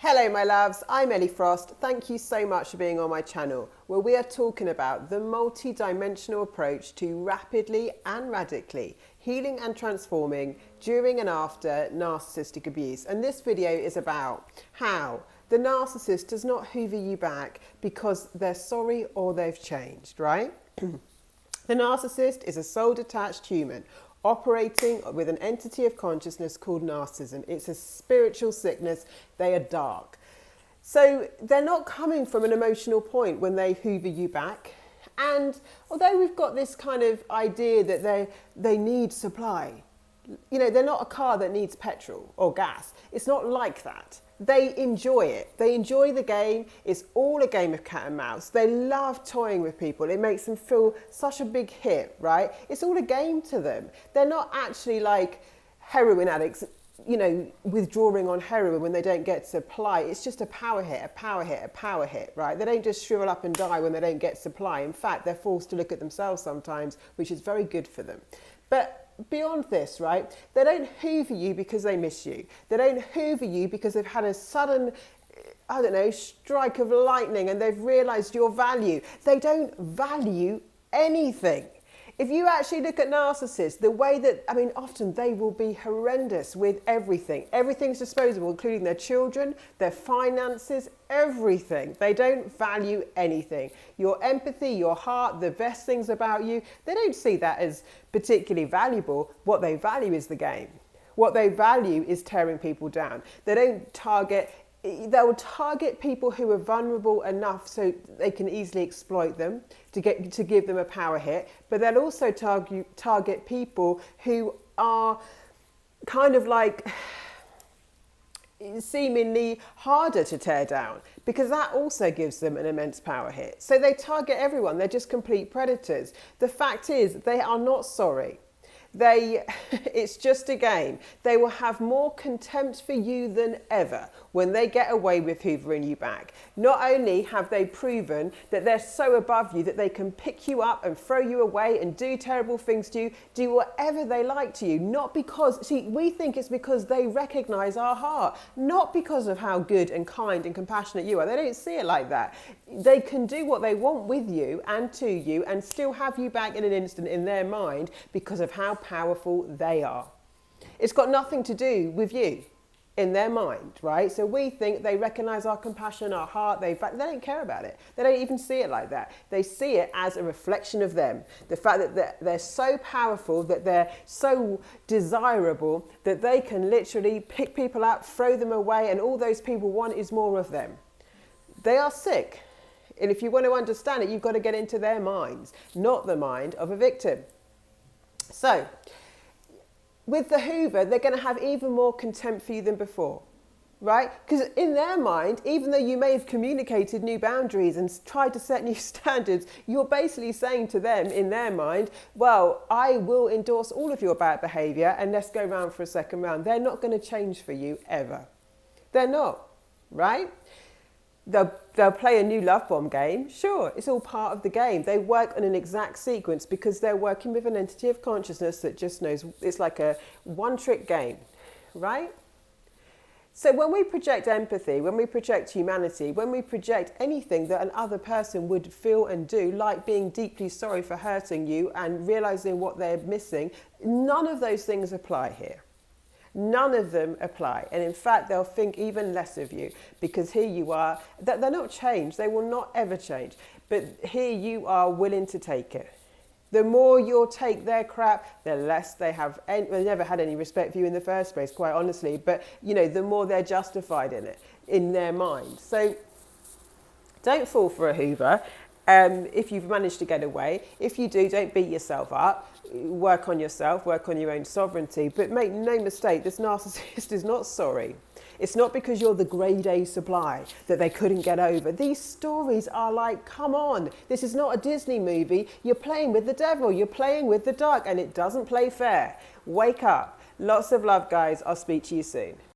Hello my loves, I'm Ellie Frost. Thank you so much for being on my channel, where we are talking about the multi-dimensional approach to rapidly and radically healing and transforming during and after narcissistic abuse. And this video is about how the narcissist does not hoover you back because they're sorry or they've changed, right? The narcissist is a soul-detached human operating with an entity of consciousness called narcissism. It's a spiritual sickness. They are dark. So they're not coming from an emotional point when they hoover you back. And although we've got this kind of idea that they need supply, you know, they're not a car that needs petrol or gas. It's not like that. They enjoy it. They enjoy the game. It's all a game of cat and mouse. They love toying with people. It makes them feel such a big hit, right? It's all a game to them. They're not actually like heroin addicts, you know, withdrawing on heroin when they don't get supply. It's just a power hit, a power hit, a power hit, right? They don't just shrivel up and die when they don't get supply. In fact, they're forced to look at themselves sometimes, which is very good for them. But beyond this, right, they don't hoover you because they miss you. They don't hoover you because they've had a sudden, I don't know, strike of lightning and they've realized your value. They don't value anything. If you actually look at narcissists, the way that, I mean, often they will be horrendous with everything. Everything's disposable, including their children, their finances, everything. They don't value anything. Your empathy, your heart, the best things about you, they don't see that as particularly valuable. What they value is the game. What they value is tearing people down. They don't target. They will target people who are vulnerable enough so they can easily exploit them to give them a power hit. But they'll also target people who are kind of like seemingly harder to tear down, because that also gives them an immense power hit. So they target everyone. They're just complete predators. The fact is, they are not sorry. It's just a game. They will have more contempt for you than ever when they get away with hoovering you back. Not only have they proven that they're so above you that they can pick you up and throw you away and do terrible things to you, do whatever they like to you, not because, see, we think it's because they recognize our heart, not because of how good and kind and compassionate you are. They don't see it like that. They can do what they want with you and to you and still have you back in an instant in their mind because of how powerful they are. It's got nothing to do with you in their mind, right? So we think they recognize our compassion, our heart. They don't care about it. They don't even see it like that. They see it as a reflection of them. The fact that they're so powerful, that they're so desirable, that they can literally pick people up, throw them away, and all those people want is more of them. They are sick. And if you want to understand it, you've got to get into their minds, not the mind of a victim. So, with the Hoover, they're going to have even more contempt for you than before, right? Because in their mind, even though you may have communicated new boundaries and tried to set new standards, you're basically saying to them in their mind, well, I will endorse all of your bad behaviour and let's go round for a second round. They're not going to change for you ever. They're not, right? They'll play a new love bomb game. Sure, it's all part of the game. They work on an exact sequence because they're working with an entity of consciousness that just knows it's like a one-trick game, right? So when we project empathy, when we project humanity, when we project anything that an other person would feel and do, like being deeply sorry for hurting you and realizing what they're missing, none of those things apply here. None of them apply. And in fact, they'll think even less of you because here you are. They're not changed. They will not ever change. But here you are willing to take it. The more you'll take their crap, the less they have. They never had any respect for you in the first place, quite honestly. But, you know, the more they're justified in it, in their mind. So don't fall for a Hoover. If you've managed to get away. If you do, don't beat yourself up. Work on yourself, work on your own sovereignty. But make no mistake, this narcissist is not sorry. It's not because you're the grade A supply that they couldn't get over. These stories are like, come on, this is not a Disney movie. You're playing with the devil, you're playing with the dark, and it doesn't play fair. Wake up. Lots of love, guys. I'll speak to you soon.